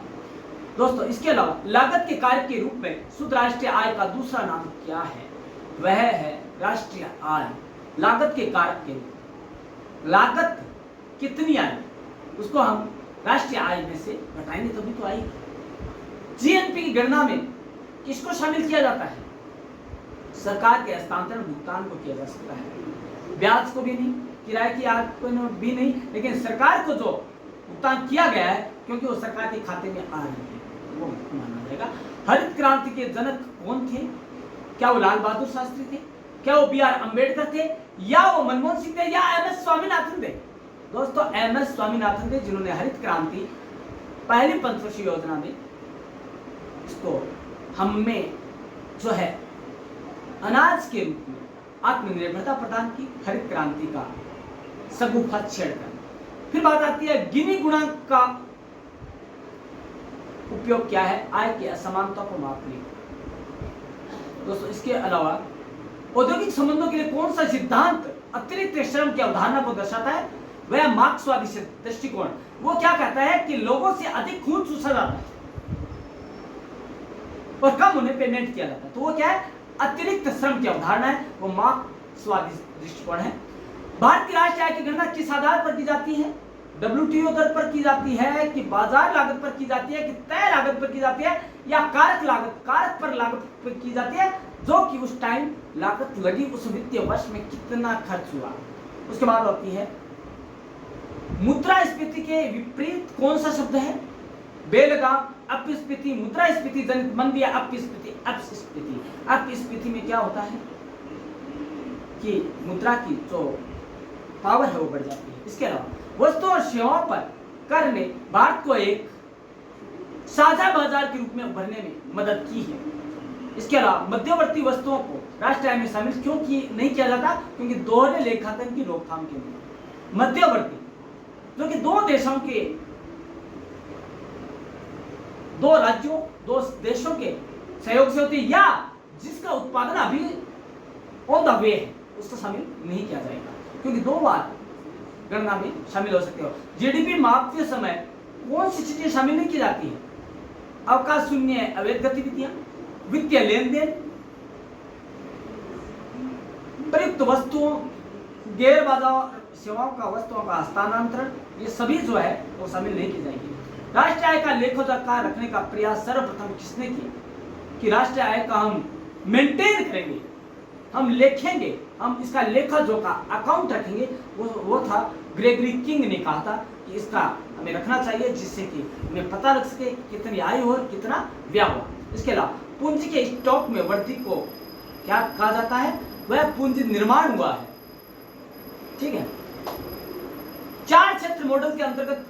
Speaker 1: दोस्तों इसके अलावा लागत के कारक के रूप में शुद्ध राष्ट्रीय आय का दूसरा नाम क्या है? वह है राष्ट्रीय आय। लागत के कारक के रूप, लागत कितनी आय उसको हम राष्ट्रीय आय में से घटाएंगे तभी तो आएगी। जीएनपी की गणना में किसको शामिल किया जाता है? सरकार के हस्तांतरण भुगतान को किया जा सकता है, ब्याज को भी नहीं, किराए की आय को भी नहीं, लेकिन सरकार को जो भुगतान किया गया है क्योंकि वो सरकार के खाते में आ रही है वो माना जाएगा। हरित क्रांति के जनक कौन थे? क्या वो लाल बहादुर शास्त्री थे? क्या वो बी.आर. अम्बेडकर थे, या वो मनमोहन सिंह थे, या एम.एस. स्वामीनाथन थे? दोस्तों, एम.एस. स्वामीनाथन थे, जिन्होंने हरित क्रांति पहली पंचवर्षीय योजना में इसको हमें जो है अनाज के रूप में आत्मनिर्भरता प्रदान की, हरित क्रांति का सगुफा छेड़कर। फिर बात आती है गिनी गुणांक का उपयोग क्या है? आय की असमानता को मापने। दोस्तों, इसके अलावा औद्योगिक संबंधों के लिए कौन सा सिद्धांत अतिरिक्त श्रम की अवधारणा को दर्शाता है? वह मार्क्सवादी दृष्टिकोण। वो क्या कहता है कि लोगों से अधिक खून चूसा जाता है और कम उन्हें पेमेंट किया जाता है। तो वो क्या है? अतिरिक्त श्रम की अवधारणा है, वो मार्क्सवादी दृष्टिकोण है। भारत की राष्ट्रीय आय की गणना किस आधार पर की जाती है? WTO दर पर की जाती है, कि बाजार लागत पर की जाती है, कि तय लागत पर की जाती है, या कारक पर लागत पर की जाती है, जो कि उस टाइम लागत लगी, उस वित्तीय वर्ष में कितना खर्च हुआ। उसके बाद होती है मुद्रास्फीति के विपरीत कौन सा शब्द है? बेलगाम, अपस्फीति, मुद्रास्फीति जनित मंदी या अपस्फीति। अपस्फीति में क्या होता है कि मुद्रा की जो पावर है वो बढ़ जाती है। इसके अलावा वस्तुओं और सेवाओं पर कर ने भारत को एक साझा बाजार के रूप में उभरने में मदद की है। इसके अलावा मध्यवर्ती वस्तुओं को राष्ट्रीय आय में शामिल क्यों नहीं किया जाता? क्योंकि दोहरे लेखांकन की रोकथाम के लिए। मध्यवर्ती जो कि दो देशों के, दो राज्यों, दो देशों के सहयोग से होती है, या जिसका उत्पादन अभी ऑन द वे है, उसको शामिल नहीं किया जाएगा, क्योंकि दो बार गणना में शामिल हो सकते हो। जीडीपी मापते समय कौन सी चीजें शामिल नहीं की जाती है? अवकाश शून्य अवैध गतिविधियां, वित्तीय लेन देन, प्रयुक्त वस्तुओं, गैर बाजार सेवाओं का वस्तुओं का हस्तांतरण, ये सभी जो है वो शामिल नहीं की जाएगी। राष्ट्रीय आय का लेखोजोखा रखने का प्रयास सर्वप्रथम किसने किया? कि राष्ट्रीय आय का हम मेंटेन करेंगे, हम लिखेंगे, हम इसका लेखा जोखा अकाउंट रखेंगे, वो था ग्रेगरी किंग ने कहा था कि इसका हमें रखना चाहिए, जिससे कि हमें पता लग सके कितनी आय हो और कितना व्यय हुआ। इसके अलावा पूंजी के स्टॉक में वृद्धि को क्या कहा जाता है? वह पूंजी निर्माण हुआ है। ठीक है। 4 क्षेत्र मॉडल के अंतर्गत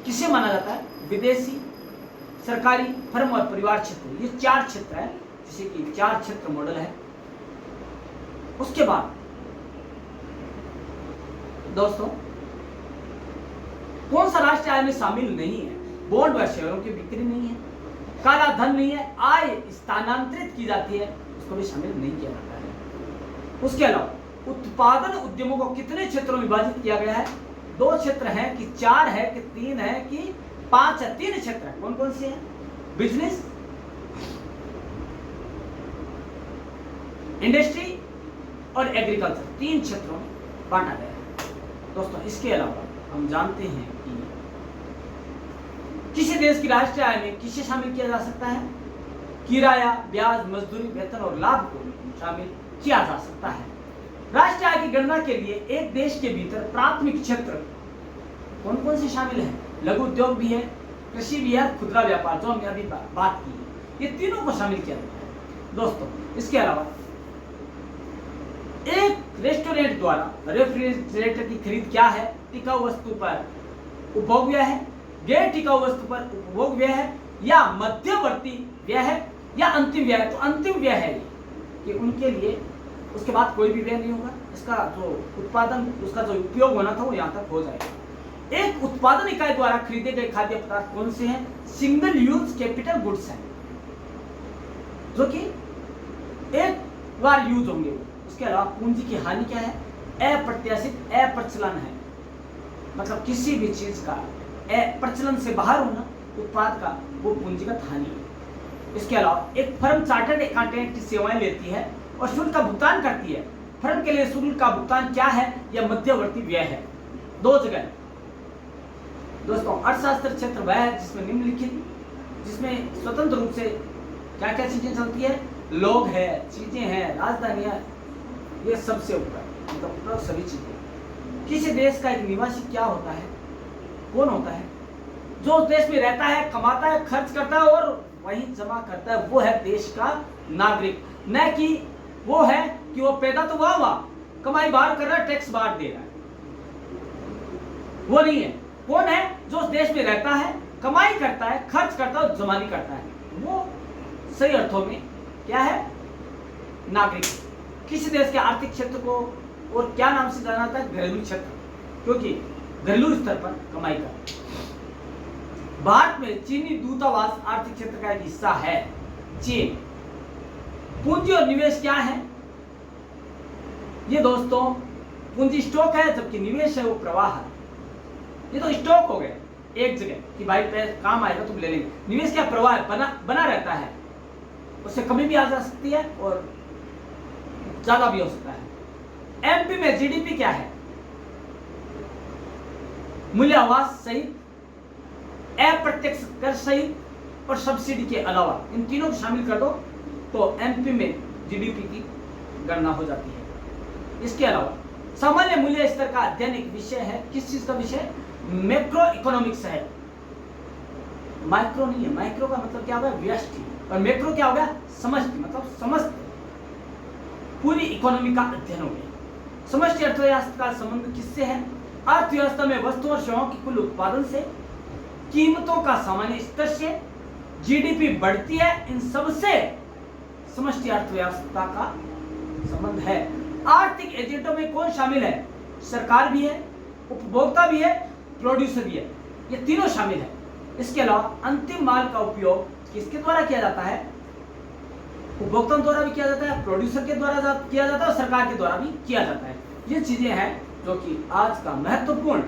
Speaker 1: किसे माना जाता है? विदेशी, सरकारी, फर्म और परिवार क्षेत्र। ये 4 क्षेत्र है, जिसे कि 4 क्षेत्र मॉडल है। उसके बाद दोस्तों, कौन सा राष्ट्रीय आय में शामिल नहीं है? बॉन्ड व शेयरों की बिक्री नहीं है, काला धन नहीं है, आय स्थानांतरित की जाती है, उसको भी शामिल नहीं किया जाता है। उसके अलावा उत्पादन उद्यमों को कितने क्षेत्रों में विभाजित किया गया है? 2 क्षेत्र हैं, कि 4 है, कि 3 है, कि 5 है? 3 क्षेत्र है। कौन कौन से हैं? बिजनेस, इंडस्ट्री और एग्रीकल्चर, 3 क्षेत्रों में बांटा गया है। दोस्तों, इसके अलावा हम जानते हैं कि किसी देश की राष्ट्रीय आय में किसे शामिल किया जा सकता है? किराया, ब्याज, मजदूरी, वेतन और लाभ को शामिल किया जा सकता है। राष्ट्रीय आय की गणना के लिए एक देश के भीतर प्राथमिक क्षेत्र कौन कौन से शामिल हैं? लघु उद्योग भी है, कृषि भी है, खुदरा व्यापार, जो हमने अभी बात की है, ये तीनों को शामिल किया जाता है। दोस्तों, इसके अलावा एक रेस्टोरेंट द्वारा रेफ्रिजरेटर की खरीद क्या है? टिकाऊ वस्तु पर उपभोग व्यय है, गैर टिकाऊ वस्तु पर उपभोग व्यय है, या मध्यवर्ती व्यय है, या अंतिम व्यय है? तो अंतिम व्यय है कि उनके लिए उसके बाद कोई भी व्यय नहीं होगा, इसका जो उत्पादन, उसका जो उपयोग होना था वो यहाँ तक हो जाएगा। एक उत्पादन इकाई द्वारा खरीदे गए खाद्य पदार्थ कौन से हैं? सिंगल यूज कैपिटल गुड्स हैं, जो कि एक बार यूज होंगे। उसके अलावा पूंजी की हानि क्या है? अप्रत्याशित अप्रचलन है, मतलब किसी भी चीज का प्रचलन से बाहर होना, उत्पाद का, वो पूंजीगत हानि है। इसके अलावा एक फर्म चार्टर्ड अकाउंटेंट की सेवाएं लेती है और शुल्क का भुगतान करती है। फर्म के लिए शुल्क का भुगतान क्या है? या मध्यवर्ती व्यय है। 2 जगह। दोस्तों, अर्थशास्त्र क्षेत्र वह है जिसमें निम्नलिखित, जिसमें स्वतंत्र रूप से क्या क्या चीजें चलती है? लोग है, चीजें हैं, राजधानियां, ये सबसे ऊपर, मतलब सभी चीजें। किसी देश का एक निवासी क्या होता है? कौन होता है? जो देश में रहता है, कमाता है, खर्च करता है और वहीं जमा करता है, वो है देश का नागरिक। न कि वो है कि वो पैदा तो हुआ कमाई बाहर कर रहा है, टैक्स बाहर दे रहा है, वो नहीं है। कौन है? जो उस देश में रहता है, कमाई करता है, खर्च करता है, जमानी करता है, वो सही अर्थों में क्या है? नागरिक। किसी देश के आर्थिक क्षेत्र को और क्या नाम से जाना जाता है? घरेलू क्षेत्र, क्योंकि घरेलू स्तर पर कमाई कर। भारत में चीनी दूतावास आर्थिक क्षेत्र का एक हिस्सा है। चीन। पूंजी और निवेश क्या है? ये दोस्तों पूंजी स्टॉक है, जबकि निवेश है वो प्रवाह है। ये तो स्टॉक हो गए एक जगह कि भाई पैसे काम आएगा तुम ले लेंगे। निवेश क्या? प्रवाह है, बना रहता है, उससे कमी भी आ जा सकती है और ज्यादा भी हो सकता है। एमपी में जीडीपी क्या है? मूल्य आवास सहित, अप्रत्यक्ष कर सहित और सब्सिडी के अलावा इन तीनों को शामिल कर दो तो एमपी में जीडीपी की गणना हो जाती है। इसके अलावा सामान्य मूल्य स्तर का अध्ययन एक विषय है। किस चीज का विषय? मैक्रो इकोनॉमिक्स है। माइक्रो नहीं है, माइक्रो का मतलब क्या होगा? व्यष्टि, और मैक्रो क्या हो गया? समष्टि, मतलब समस्त पूरी इकोनॉमी का अध्ययन हो गया। समष्टि अर्थव्यवस्था का संबंध किससे है? अर्थव्यवस्था में वस्तु और सेवाओं की कुल उत्पादन से, कीमतों का सामान्य स्तर से, जीडीपी बढ़ती है, इन सब से समष्टि अर्थव्यवस्था का संबंध है। आर्थिक एजेंटों में कौन शामिल है? सरकार भी है, उपभोक्ता भी है, प्रोड्यूसर भी है, ये तीनों शामिल है। इसके अलावा अंतिम माल का उपयोग किसके द्वारा किया जाता है? उपभोक्ताओं द्वारा भी किया जाता है, प्रोड्यूसर के द्वारा किया जाता है और सरकार के द्वारा भी किया जाता है। ये चीजें हैं जो कि आज का महत्वपूर्ण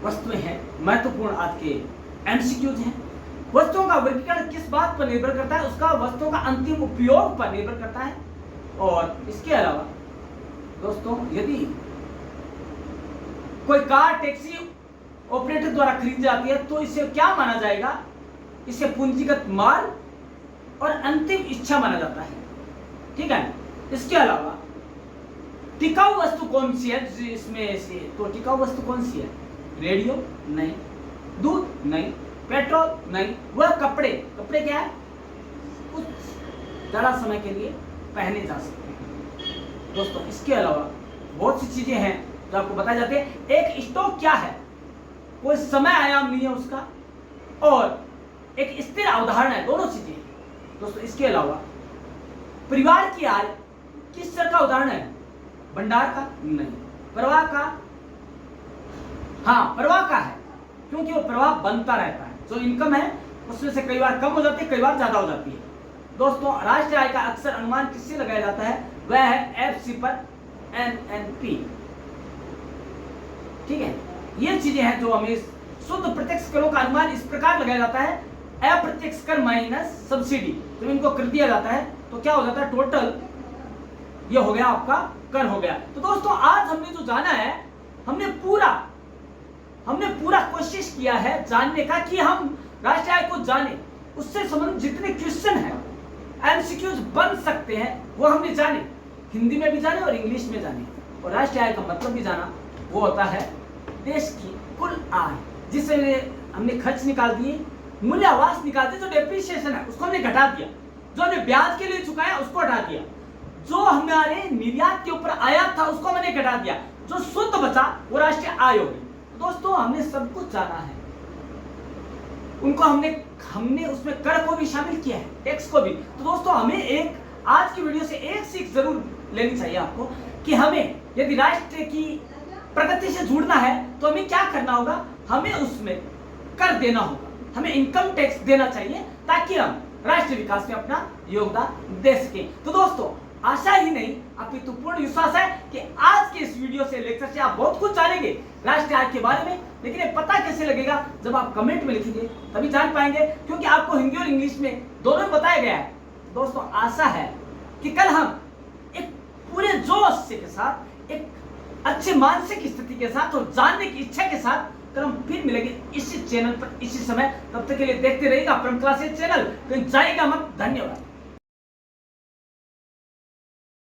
Speaker 1: वस्तुएं हैं, महत्वपूर्ण आज के एमसीक्यूज हैं। वस्तुओं का वर्गीकरण किस बात पर निर्भर करता है? उसका वस्तुओं का अंतिम उपयोग पर निर्भर करता है। और इसके अलावा दोस्तों यदि कोई कार टैक्सी ऑपरेटर द्वारा खरीदी जाती है तो इसे क्या माना जाएगा? इसे पूंजीगत माल और अंतिम इच्छा माना जाता है, ठीक है। इसके अलावा टिकाऊ वस्तु कौन सी है इसमें से? तो टिकाऊ वस्तु कौन सी है? रेडियो नहीं, दूध नहीं, पेट्रोल नहीं, वह कपड़े। कपड़े क्या है? कुछ ज्यादा समय के लिए पहने जा सकते हैं दोस्तों। इसके अलावा बहुत सी चीजें हैं जो आपको बताए जाते हैं। एक स्टॉक क्या है? कोई समय आयाम नहीं है उसका, और एक स्थिर अवधारणा है, दोनों चीजें दोस्तों। इसके अलावा परिवार की आय किस तरह का उदाहरण है? भंडार का नहीं, प्रवाह का, हाँ प्रवाह का है, क्योंकि वो प्रवाह बनता रहता है। जो इनकम है उसमें से कई बार कम हो जाती है, कई बार ज्यादा हो जाती है दोस्तों। राष्ट्रीय आय का अक्सर अनुमान किससे लगाया जाता है? वह है एफसी पर एनएनपी, ठीक है। ये चीजें हैं जो हमें शुद्ध प्रत्यक्ष करों का अनुमान इस प्रकार लगाया जाता है, अप्रत्यक्ष कर माइनस सब्सिडी। तो इनको कर दिया जाता है तो क्या हो जाता है? टोटल ये हो गया आपका कर हो गया। तो दोस्तों आज हमने जो जाना है, हमने पूरा कोशिश किया है जानने का कि हम राष्ट्रीय आय को जाने, उससे संबंधित जितने क्वेश्चन हैं, एमसीक्यूज बन सकते हैं, वो हमने जाने, हिंदी में भी जाने और इंग्लिश में जाने। और राष्ट्रीय आय का मतलब भी जाना, वो होता है देश की कुल आय, जिससे हमने खर्च निकाल दिए, मूल्य आवास निकाल दिए, जो डेप्रिसिएशन है उसको हमने घटा दिया, जो हमने ब्याज के लिए चुकाया उसको हटा दिया, जो हमारे निर्यात के ऊपर आयात था उसको हमने घटा दिया, जो शुद्ध बचा वो राष्ट्रीय आय हो गई। दोस्तों हमने सब कुछ जाना है, उनको हमने उसमें कर को भी शामिल किया है, टैक्स को भी। तो दोस्तों हमें एक आज की वीडियो से एक सीख जरूर लेनी चाहिए आपको कि हमें यदि राष्ट्र की प्रगति से जुड़ना है तो हमें क्या करना होगा? हमें उसमें कर देना होगा, हमें इनकम टैक्स देना चाहिए ताकि हम राष्ट्र विकास में अपना योगदान दे सकें। तो दोस्तों आशा ही नहीं अपितु पूर्ण विश्वास है कि आज के इस वीडियो से, लेक्चर से आप बहुत कुछ जानेंगे राष्ट्रीय आय के बारे में। लेकिन ये पता कैसे लगेगा? जब आप कमेंट में लिखेंगे तभी जान पाएंगे, क्योंकि आपको हिंदी और इंग्लिश में दोनों में बताया गया है। दोस्तों आशा है कि कल हम एक पूरे जोश के साथ, एक अच्छे मानसिक स्थिति के साथ और जानने की इच्छा के साथ कल हम फिर मिलेंगे इसी चैनल पर इसी समय। तब तक के लिए देखते रहिएगा परम क्लासेस चैनल, कहीं जाएगा मत। धन्यवाद।